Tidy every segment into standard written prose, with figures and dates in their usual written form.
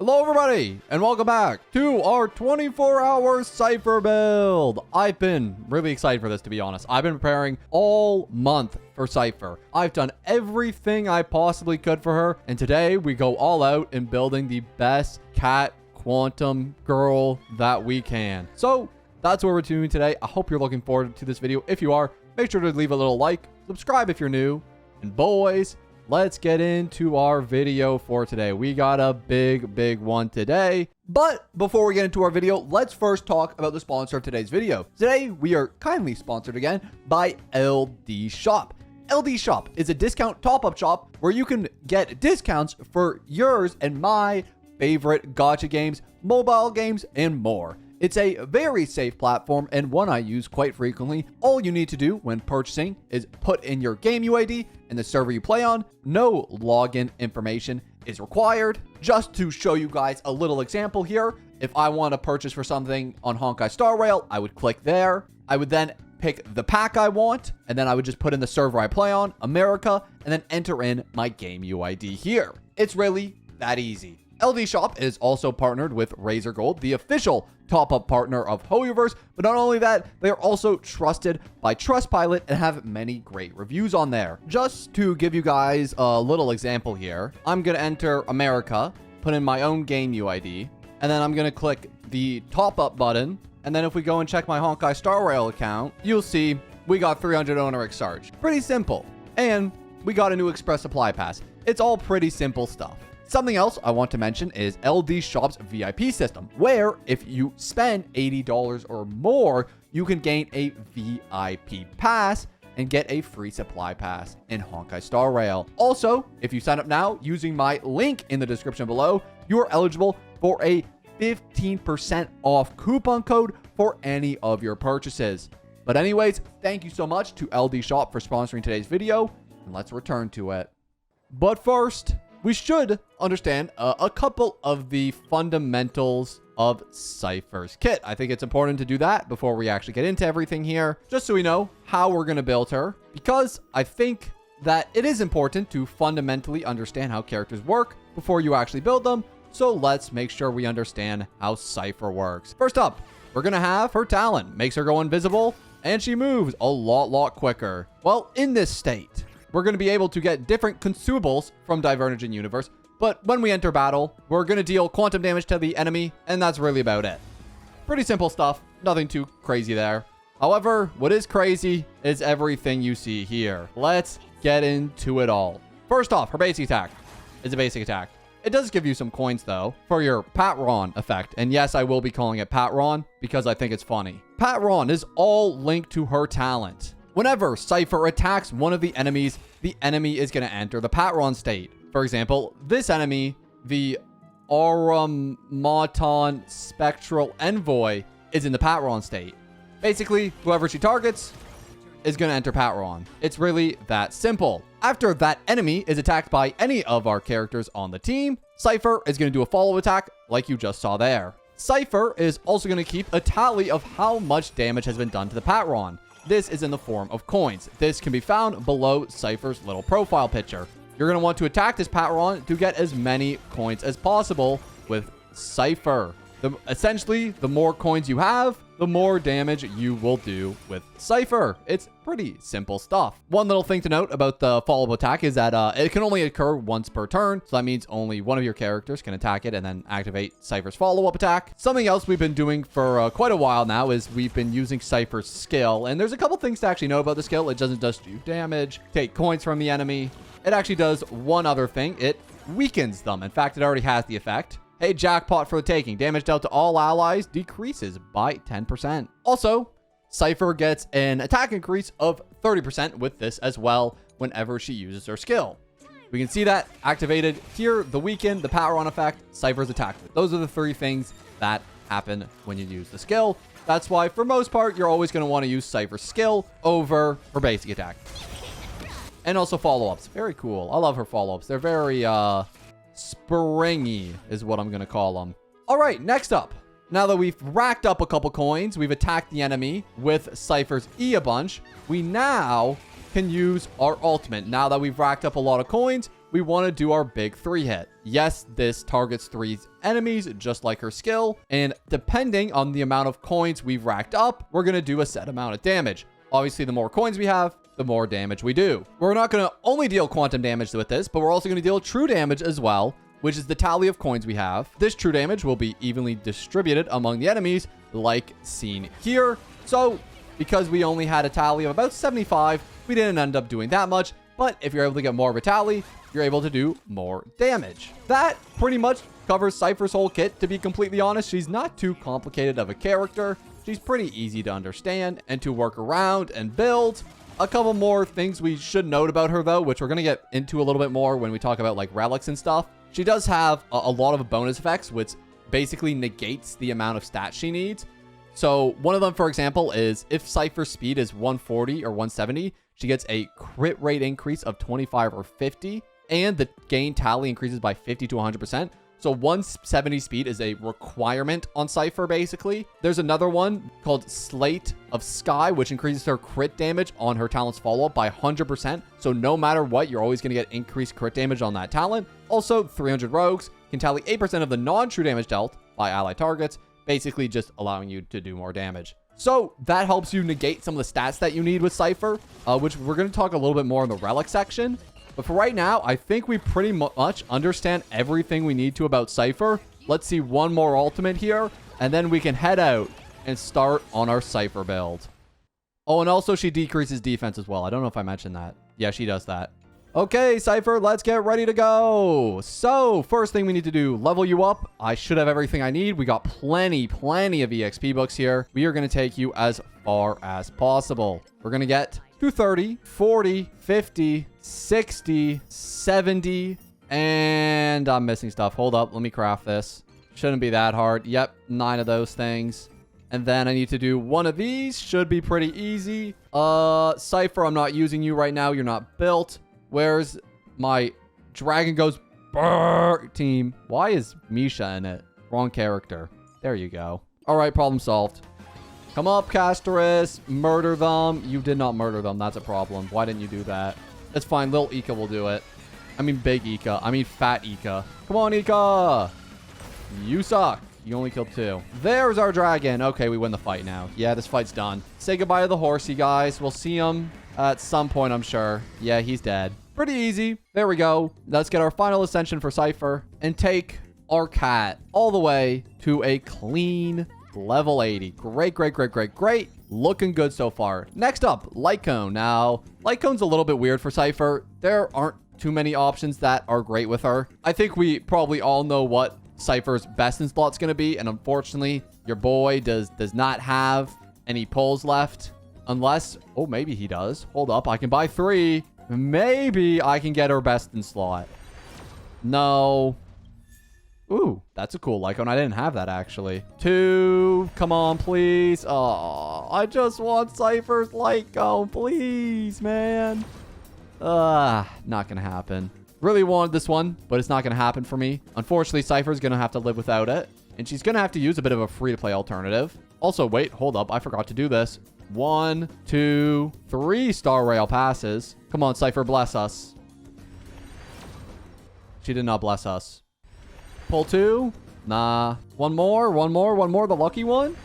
Hello everybody, and welcome back to our 24-hour Cipher build. I've been really excited for this, to be honest. I've been preparing all month for Cipher. I've done everything I possibly could for her, and today we go all out in building the best cat quantum girl that we can. So that's what we're doing today. I hope you're looking forward to this video. If you are, make sure to leave a little like, subscribe if you're new, and boys, let's get into our video for today. We got a big one today. But before we get into our video, let's first talk about the sponsor of today's video. Today, we are kindly sponsored again by LDShop. LDShop is a discount top-up shop where you can get discounts for yours and my favorite gacha games, mobile games, and more. It's a very safe platform and one I use quite frequently. All you need to do when purchasing is put in your game UID and the server you play on. No login information is required. Just to show you guys a little example here, if I want to purchase for something on Honkai Star Rail, I would click there. I would then pick the pack I want, and then I would just put in the server I play on, America, and then enter in my game UID here. It's really that easy. LDShop is also partnered with Razor Gold, the official top-up partner of Hoyoverse, but not only that, they are also trusted by Trustpilot and have many great reviews on there. Just to give you guys a little example here, I'm going to enter America, put in my own game UID, and then I'm going to click the top-up button, and then if we go and check my Honkai Star Rail account, you'll see we got 300 owner Excharge. Pretty simple. And we got a new Express Supply Pass. It's all pretty simple stuff. Something else I want to mention is LDShop's VIP system, where if you spend $80 or more, you can gain a VIP pass and get a free supply pass in Honkai Star Rail. Also, if you sign up now using my link in the description below, you are eligible for a 15% off coupon code for any of your purchases. But anyways, thank you so much to LDShop for sponsoring today's video, and let's return to it. But first, we should understand a couple of the fundamentals of Cipher's kit. I think it's important to do that before we actually get into everything here, just so we know how we're going to build her, because I think that it is important to fundamentally understand how characters work before you actually build them. So let's make sure we understand how Cipher works. First up, we're going to have her talent. Makes her go invisible, and she moves a lot quicker. Well, in this state, we're going to be able to get different consumables from Divergent Universe, but when we enter battle, we're going to deal quantum damage to the enemy, and that's really about it. Pretty simple stuff, nothing too crazy there. However, what is crazy is everything you see here. Let's get into it all. First off, her basic attack is a basic attack. It does give you some coins, though, for your Patron effect. And yes, I will be calling it Patron because I think it's funny. Patron is all linked to her talent. Whenever Cipher attacks one of the enemies, the enemy is going to enter the Patron state. For example, this enemy, the Automaton Spectral Envoy, is in the Patron state. Basically, whoever she targets is going to enter Patron. It's really that simple. After that enemy is attacked by any of our characters on the team, Cipher is going to do a follow attack like you just saw there. Cipher is also going to keep a tally of how much damage has been done to the Patron. This is in the form of coins. This can be found below Cipher's little profile picture. You're going to want to attack this Patron to get as many coins as possible with Cipher. Essentially, the more coins you have, the more damage you will do with Cipher. It's pretty simple stuff. One little thing to note about the follow-up attack is that it can only occur once per turn. So that means only one of your characters can attack it and then activate Cipher's follow-up attack. Something else we've been doing for quite a while now is we've been using Cipher's skill. And there's a couple things to actually know about the skill. It doesn't just do damage, take coins from the enemy. It actually does one other thing. It weakens them. In fact, it already has the effect. Hey, jackpot for the taking. Damage dealt to all allies decreases by 10%. Also, Cipher gets an attack increase of 30% with this as well whenever she uses her skill. We can see that activated here, the weaken, the power on effect, Cipher's attack. Those are the three things that happen when you use the skill. That's why, for most part, you're always going to want to use Cipher's skill over her basic attack. And also follow-ups. Very cool. I love her follow-ups. They're very, springy is what I'm going to call them. All right, next up. Now that we've racked up a couple coins, we've attacked the enemy with Cipher's a bunch, we now can use our ultimate. Now that we've racked up a lot of coins, we want to do our big 3-hit. Yes, this targets 3 enemies, just like her skill. And depending on the amount of coins we've racked up, we're going to do a set amount of damage. Obviously, the more coins we have, the more damage we do. We're not going to only deal quantum damage with this, but we're also going to deal true damage as well, which is the tally of coins we have. This true damage will be evenly distributed among the enemies, like seen here. So, because we only had a tally of about 75, we didn't end up doing that much. But if you're able to get more of a tally, you're able to do more damage. That pretty much covers Cipher's whole kit. To be completely honest, she's not too complicated of a character. She's pretty easy to understand and to work around and build. A couple more things we should note about her, though, which we're going to get into a little bit more when we talk about like relics and stuff. She does have a lot of bonus effects, which basically negates the amount of stats she needs. So one of them, for example, is if Cipher's speed is 140 or 170, she gets a crit rate increase of 25 or 50, and the gain tally increases by 50 to 100%. So 170 speed is a requirement on Cipher, basically. There's another one called Slate of Sky, which increases her crit damage on her talent's follow-up by 100%. So no matter what, you're always going to get increased crit damage on that talent. Also, 300 Rogues can tally 8% of the non-true damage dealt by ally targets, basically just allowing you to do more damage. So that helps you negate some of the stats that you need with Cipher, which we're going to talk a little bit more in the relic section. But for right now, I think we pretty much understand everything we need to about Cipher. Let's see one more ultimate here, and then we can head out and start on our Cipher build. Oh, and also she decreases defense as well. I don't know if I mentioned that. Yeah, she does that. Okay, Cipher, let's get ready to go. So, first thing we need to do, level you up. I should have everything I need. We got plenty of EXP books here. We are going to take you as far as possible. We're going to get to 30, 40, 50, 60, 70, and I'm missing stuff. Hold up, let me craft this. Shouldn't be that hard. Yep, 9 of those things. And then I need to do one of these. Should be pretty easy. Cipher, I'm not using you right now. You're not built. Where's my Dragon Goes Brrr team? Why is Misha in it? Wrong character. There you go. All right, problem solved. Come up, Castoris. Murder them. You did not murder them. That's a problem. Why didn't you do that? It's fine. Little Ika will do it. I mean big Ika. I mean fat Ika. Come on, Ika. You suck. You only killed 2. There's our dragon. Okay, we win the fight now. Yeah, this fight's done. Say goodbye to the horsey, guys. We'll see him at some point, I'm sure. Yeah, he's dead. Pretty easy. There we go. Let's get our final ascension for Cipher and take our cat all the way to a clean level 80. Great. Looking good so far. Next up, Lightcone. Now, Lightcone's a little bit weird for Cipher. There aren't too many options that are great with her. I think we probably all know what Cipher's best in slot's going to be, and unfortunately, your boy does not have any pulls left. Unless, oh, maybe he does. Hold up, I can buy 3. Maybe I can get her best in slot. No. Ooh, that's a cool Lycone. I didn't have that, actually. 2. Come on, please. Oh, I just want Cipher's Lycone. Please, man. Not gonna happen. Really wanted this one, but it's not gonna happen for me. Unfortunately, Cipher's gonna have to live without it. And she's gonna have to use a bit of a free-to-play alternative. Also, wait, hold up. I forgot to do this. 1, 2, 3 Star Rail passes. Come on, Cipher, bless us. She did not bless us. Pull 2? Nah. One more. The lucky one?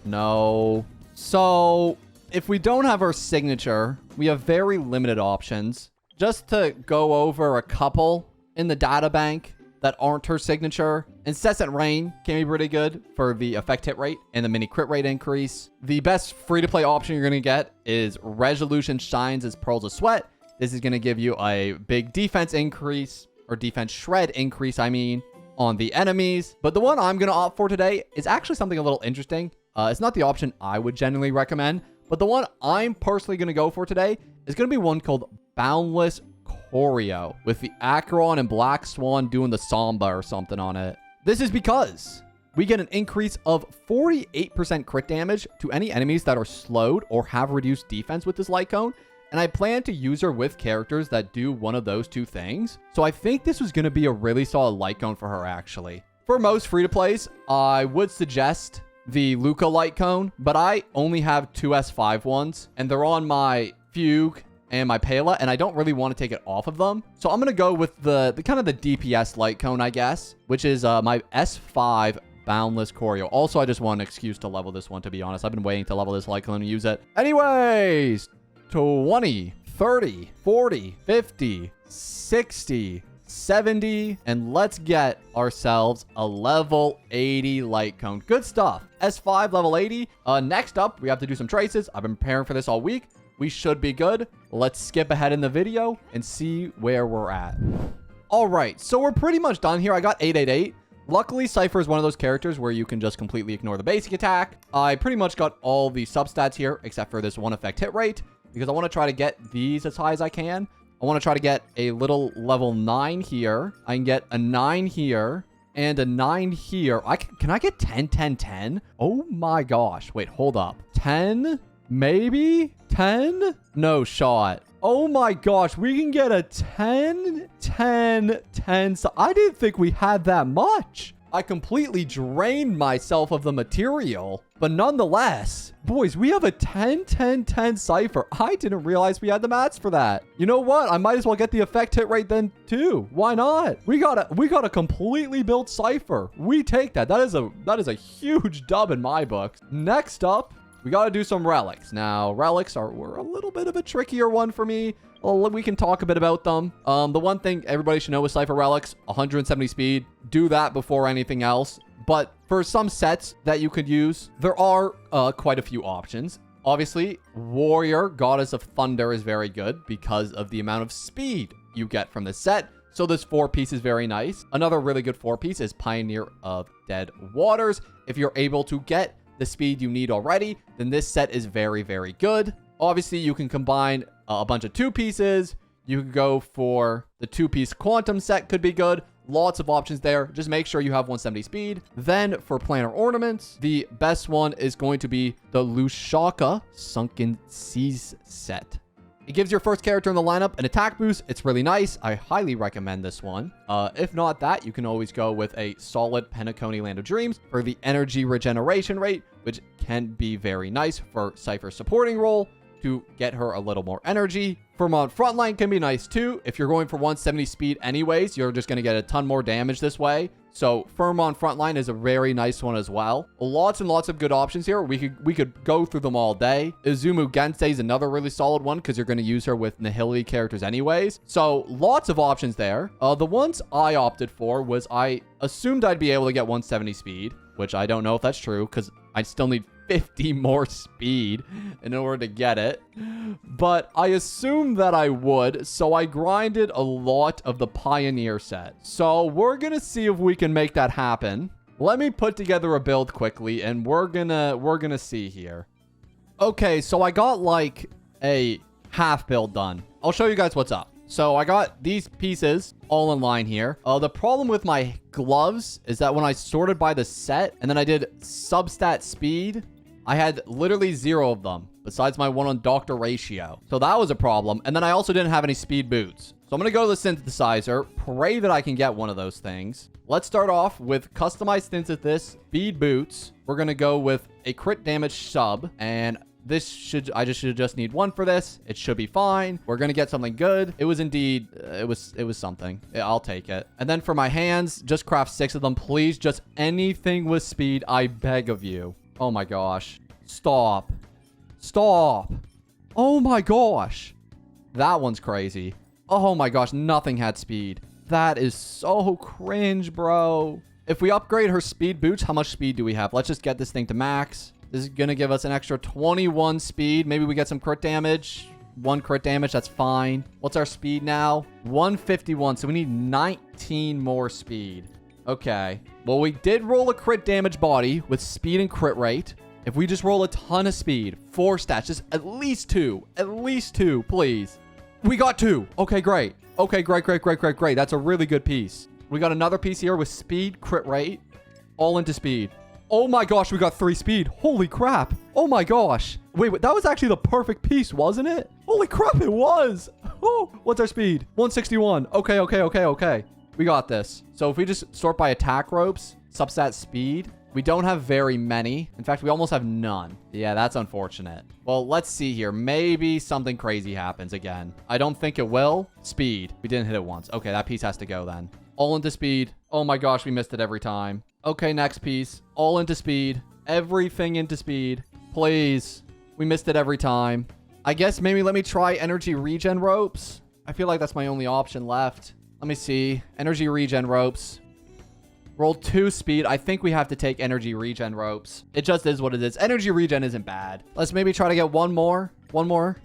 No. So, if we don't have our signature, we have very limited options. Just to go over a couple in the data bank that aren't her signature. Incessant Rain can be pretty good for the effect hit rate and the mini crit rate increase. The best free-to-play option you're going to get is Resolution Shines as Pearls of Sweat. This is going to give you a big defense increase, or defense shred increase, I mean, on the enemies. But the one I'm going to opt for today is actually something a little interesting. It's not the option I would generally recommend, but the one I'm personally going to go for today is going to be one called Boundless Choreo, with the Acheron and Black Swan doing the Samba or something on it. This is because we get an increase of 48% crit damage to any enemies that are slowed or have reduced defense with this Lightcone, and I plan to use her with characters that do one of those 2 things. So I think this was going to be a really solid Lightcone for her, actually. For most free-to-plays, I would suggest the Luca Lightcone, but I only have 2 S5 ones, and they're on my Fugue and my Pela, and I don't really want to take it off of them. So I'm going to go with the kind of the DPS light cone, I guess, which is my S5 Boundless Choreo. Also, I just want an excuse to level this one, to be honest. I've been waiting to level this light cone and use it. Anyways, 20, 30, 40, 50, 60, 70, and let's get ourselves a level 80 light cone. Good stuff. S5 level 80. Next up, we have to do some traces. I've been preparing for this all week. We should be good. Let's skip ahead in the video and see where we're at. All right, so we're pretty much done here. I got 888. Luckily, Cipher is one of those characters where you can just completely ignore the basic attack. I pretty much got all the substats here, except for this one effect hit rate, because I want to try to get these as high as I can. I want to try to get a little level 9 here. I can get a 9 here and a 9 here. Can I get 10, 10, 10? Oh my gosh. Wait, hold up. 10? Maybe? 10? No shot. Oh my gosh. We can get a 10, 10, 10. So I didn't think we had that much. I completely drained myself of the material, but nonetheless, boys, we have a 10, 10, 10 Cipher. I didn't realize we had the mats for that. You know what? I might as well get the effect hit rate then too. Why not? We got a completely built Cipher. We take that. That is a huge dub in my books. Next up, we got to do some relics. Now, relics were a little bit of a trickier one for me. Well, we can talk a bit about them. The one thing everybody should know with Cipher relics, 170 speed. Do that before anything else. But for some sets that you could use, there are quite a few options. Obviously, Warrior, Goddess of Thunder is very good because of the amount of speed you get from the set. So this 4-piece is very nice. Another really good 4-piece is Pioneer of Dead Waters. If you're able to get the speed you need already, then this set is very, very good. Obviously, you can combine a bunch of 2-pieces. You can go for the 2-piece Quantum set, could be good. Lots of options there. Just make sure you have 170 speed. Then for planar ornaments, the best one is going to be the Lushaka Sunken Seas set. It gives your first character in the lineup an attack boost. It's really nice. I highly recommend this one. If not that, you can always go with a solid Penacony Land of Dreams for the energy regeneration rate, which can be very nice for Cipher's supporting role to get her a little more energy. Vermont Frontline can be nice too. If you're going for 170 speed anyways, you're just going to get a ton more damage this way. So Vermont Frontline is a very nice one as well. Lots and lots of good options here. We could go through them all day. Izumu Gensei is another really solid one because you're going to use her with Nihility characters anyways. So lots of options there. The ones I opted for was I assumed I'd be able to get 170 speed, which I don't know if that's true because I still need 50 more speed in order to get it, but I assumed that I would, so I grinded a lot of the Pioneer set. So we're gonna see if we can make that happen. Let me put together a build quickly, and we're gonna see here. Okay, so I got like a half build done. I'll show you guys what's up. So I got these pieces all in line here. The problem with my gloves is that when I sorted by the set and then I did substat speed, I had literally 0 of them besides my one on doctor ratio. So that was a problem. And then I also didn't have any speed boots. So I'm going to go to the synthesizer, pray that I can get one of those things. Let's start off with customized synthesis, speed boots. We're going to go with a crit damage sub, and I should just need 1 for this. It should be fine. We're going to get something good. It was indeed, it was something. I'll take it. And then for my hands, just craft 6 of them. Please, just anything with speed, I beg of you. Oh my gosh. Stop. Stop. Oh my gosh. That one's crazy. Oh my gosh, nothing had speed. That is so cringe, bro. If we upgrade her speed boots, how much speed do we have? Let's just get this thing to max. This is going to give us an extra 21 speed. Maybe we get some crit damage. 1 crit damage, that's fine. What's our speed now? 151, so we need 19 more speed. Okay. Well, we did roll a crit damage body with speed and crit rate. If we just roll a ton of speed, 4 stats, just at least 2. At least 2, please. We got 2. Okay, great. Okay, great. That's a really good piece. We got another piece here with speed, crit rate, all into speed. Oh my gosh, we got 3 speed. Holy crap. Oh my gosh. Wait, that was actually the perfect piece, wasn't it? Holy crap, it was. Oh, what's our speed? 161. Okay. We got this. So if we just sort by attack ropes, substat speed, we don't have very many. In fact, we almost have none. Yeah, that's unfortunate. Well, let's see here. Maybe something crazy happens again. I don't think it will. Speed. We didn't hit it once. Okay, that piece has to go then. All into speed. Oh my gosh, we missed it every time. Okay, next piece. All into speed. Everything into speed. Please. We missed it every time. I guess maybe let me try energy regen ropes. I feel like that's my only option left. Let me see. Energy regen ropes. Roll 2 speed. I think we have to take energy regen ropes. It just is what it is. Energy regen isn't bad. Let's maybe try to get one more. One more.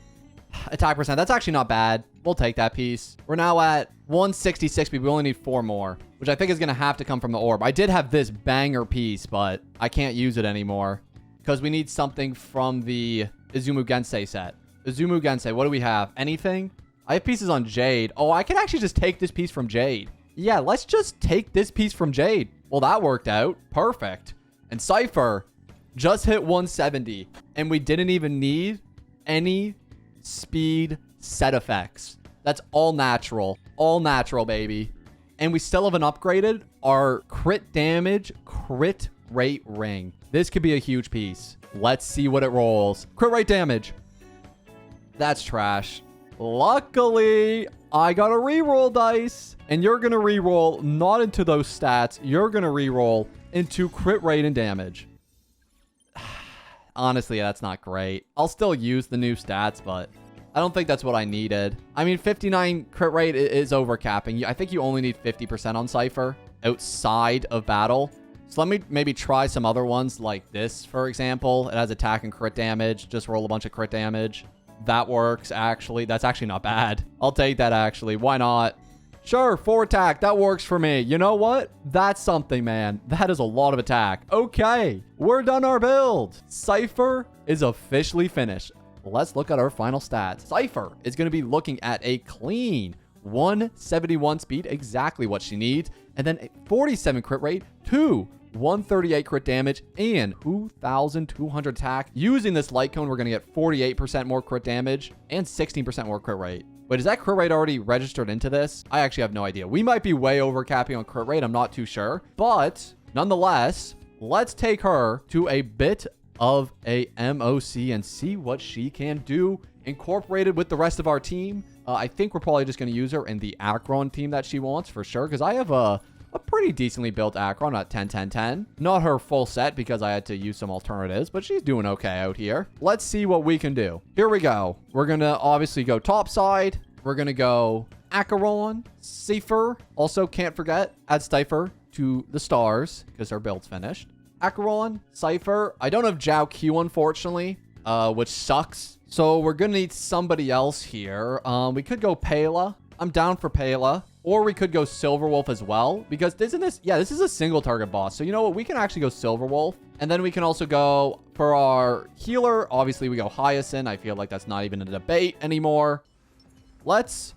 Attack percent. That's actually not bad. We'll take that piece. We're now at 166 speed. We only need 4 more, which I think is going to have to come from the orb. I did have this banger piece, but I can't use it anymore because we need something from the Izumu Gensei set. Izumu Gensei. What do we have? Anything? I have pieces on Jade. Oh, I can actually just take this piece from Jade. Yeah, let's just take this piece from Jade. Well, that worked out. Perfect. And Cipher just hit 170. And we didn't even need any speed set effects. That's all natural. All natural, baby. And we still haven't upgraded our crit damage, crit rate ring. This could be a huge piece. Let's see what it rolls. Crit rate damage. That's trash. Luckily, I got a reroll dice. And you're going to reroll not into those stats. You're going to reroll into crit rate and damage. Honestly, that's not great. I'll still use the new stats, but I don't think that's what I needed. I mean, 59 crit rate is overcapping. I think you only need 50% on Cipher outside of battle. So let me maybe try some other ones like this, for example. It has attack and crit damage. Just roll a bunch of crit damage. That works, actually. That's actually not bad. I'll take that, actually. Why not? Sure, 4 attack. That works for me. You know what? That's something, man. That is a lot of attack. Okay, we're done our build. Cipher is officially finished. Let's look at our final stats. Cipher is going to be looking at a clean 171 speed, exactly what she needs. And then a 47 crit rate, 138 crit damage, and 2,200 attack. Using this light cone, we're going to get 48% more crit damage and 16% more crit rate. Wait, is that crit rate already registered into this? I actually have no idea. We might be way overcapping on crit rate. I'm not too sure. But nonetheless, let's take her to a bit of a MOC and see what she can do incorporated with the rest of our team. I think we're probably just going to use her in the Akron team that she wants for sure, because I have a pretty decently built Akron at 10-10-10. Not her full set because I had to use some alternatives, but she's doing okay out here. Let's see what we can do. Here we go. We're going to obviously go top side. We're going to go Acheron, Cipher. Also, can't forget, add Cipher to the stars because her build's finished. Acheron, Cipher. I don't have Zhao Q, unfortunately, which sucks. So we're going to need somebody else here. We could go Pela. I'm down for Pela. Or we could go Silverwolf as well, because isn't this, yeah, this is a single target boss. So you know what? We can actually go Silverwolf. And then we can also go for our healer. Obviously, we go Hyacinth. I feel like that's not even a debate anymore. Let's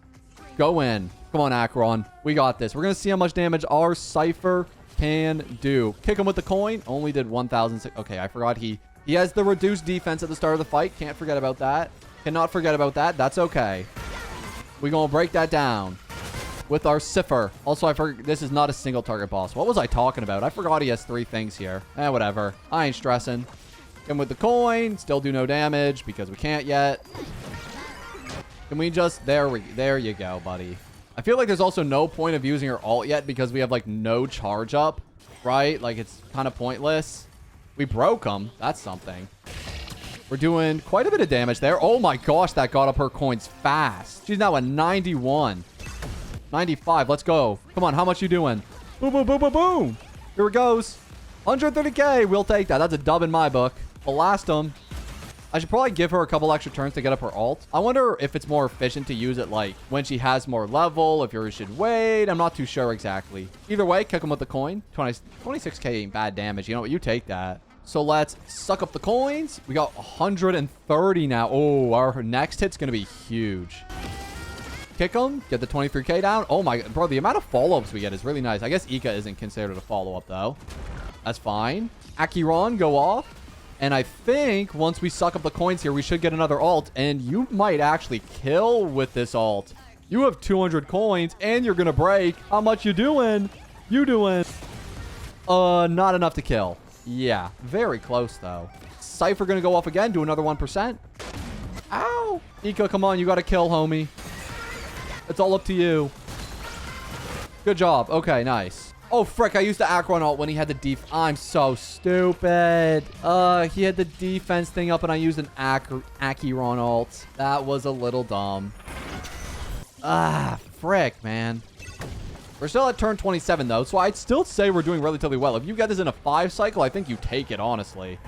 go in. Come on, Acheron. We got this. We're going to see how much damage our Cipher can do. Kick him with the coin. Only did 1,000. Okay, I forgot he has the reduced defense at the start of the fight. Can't forget about that. Cannot forget about that. That's okay. We're going to break that down with our Cipher. Also, I forgot this is not a single target boss. What was I talking about? I forgot he has 3 things here. Whatever. I ain't stressing. Him with the coin. Still do no damage because we can't yet. Can we just... There you go, buddy. I feel like there's also no point of using her ult yet because we have, like, no charge up, right? Like, it's kind of pointless. We broke him. That's something. We're doing quite a bit of damage there. Oh, my gosh. That got up her coins fast. She's now at 91. 95. Let's go. Come on. How much you doing? Boom, boom, boom, boom, boom. Here it goes. 130k. We'll take that. That's a dub in my book. We'll last him. I should probably give her a couple extra turns to get up her ult. I wonder if it's more efficient to use it like when she has more level, if you should wait. I'm not too sure exactly. Either way, kick him with the coin. 26k ain't bad damage. You know what? You take that. So let's suck up the coins. We got 130 now. Oh, our next hit's going to be huge. Kick him. Get the 23k down. Oh my, bro, the amount of follow-ups we get is really nice. I guess Ika isn't considered a follow-up though. That's fine. Acheron, go off. And I think once we suck up the coins here, we should get another ult. And you might actually kill with this ult. You have 200 coins and you're gonna break. How much you doing? You doing? Not enough to kill. Yeah, very close though. Cipher gonna go off again, do another 1%. Ow! Ika, come on, you gotta kill, homie. It's all up to you. Good job. Okay, nice. Oh, frick, I used the Acheron ult when he had the I'm so stupid. He had the defense thing up and I used an Acheron ult. That was a little dumb. Ah, frick, man. We're still at turn 27, though, so I'd still say we're doing relatively well. If you get this in a 5 cycle, I think you take it, honestly.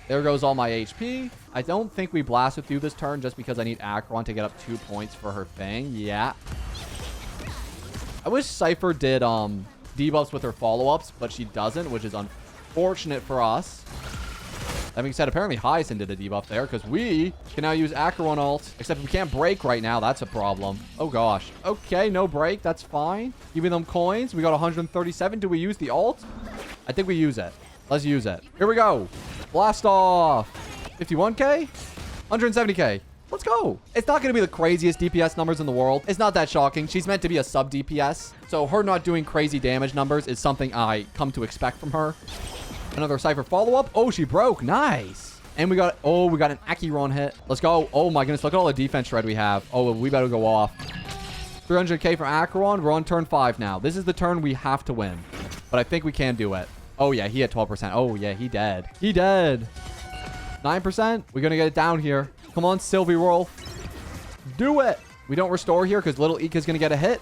There goes all my HP. I don't think we blasted through this turn just because I need Acheron to get up 2 points for her thing. Yeah. I wish Cipher did debuffs with her follow-ups, but she doesn't, which is unfortunate for us. That being said, apparently Hyacinth did a debuff there because we can now use Acheron ult. Except we can't break right now. That's a problem. Oh, gosh. Okay, no break. That's fine. Give me them coins. We got 137. Do we use the ult? I think we use it. Let's use it. Here we go. Blast off. 51k? 170k. Let's go. It's not going to be the craziest DPS numbers in the world. It's not that shocking. She's meant to be a sub DPS. So her not doing crazy damage numbers is something I come to expect from her. Another Cipher follow-up. Oh, she broke. Nice. And we got an Acheron hit. Let's go. Oh my goodness. Look at all the defense shred we have. Oh, we better go off. 300k for Acheron. We're on turn 5 now. This is the turn we have to win. But I think we can do it. Oh yeah, he had 12%. Oh yeah, he dead. He dead. 9%. We're going to get it down here. Come on, Sylvie roll. Do it. We don't restore here because little Ika's going to get a hit.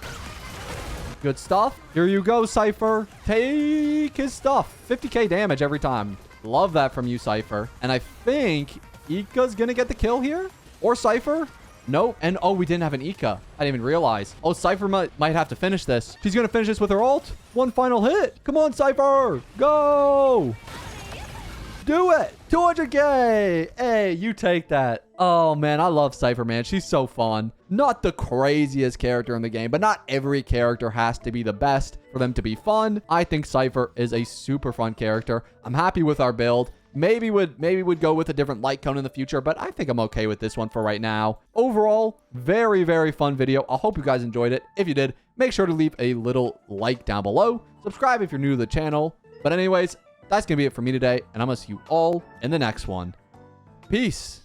Good stuff. Here you go, Cipher. Take his stuff. 50k damage every time. Love that from you, Cipher. And I think Ika's going to get the kill here. Or Cipher. Nope. And oh, we didn't have an Ika. I didn't even realize. Oh, Cipher might have to finish this. She's going to finish this with her ult. One final hit. Come on, Cipher. Go. Do it. 200k. Hey, you take that. Oh, man. I love Cipher, man. She's so fun. Not the craziest character in the game, but not every character has to be the best for them to be fun. I think Cipher is a super fun character. I'm happy with our build. Maybe would go with a different Lightcone in the future, but I think I'm okay with this one for right now. Overall, very, very fun video. I hope you guys enjoyed it. If you did, make sure to leave a little like down below. Subscribe if you're new to the channel. But anyways, that's going to be it for me today, and I'm going to see you all in the next one. Peace.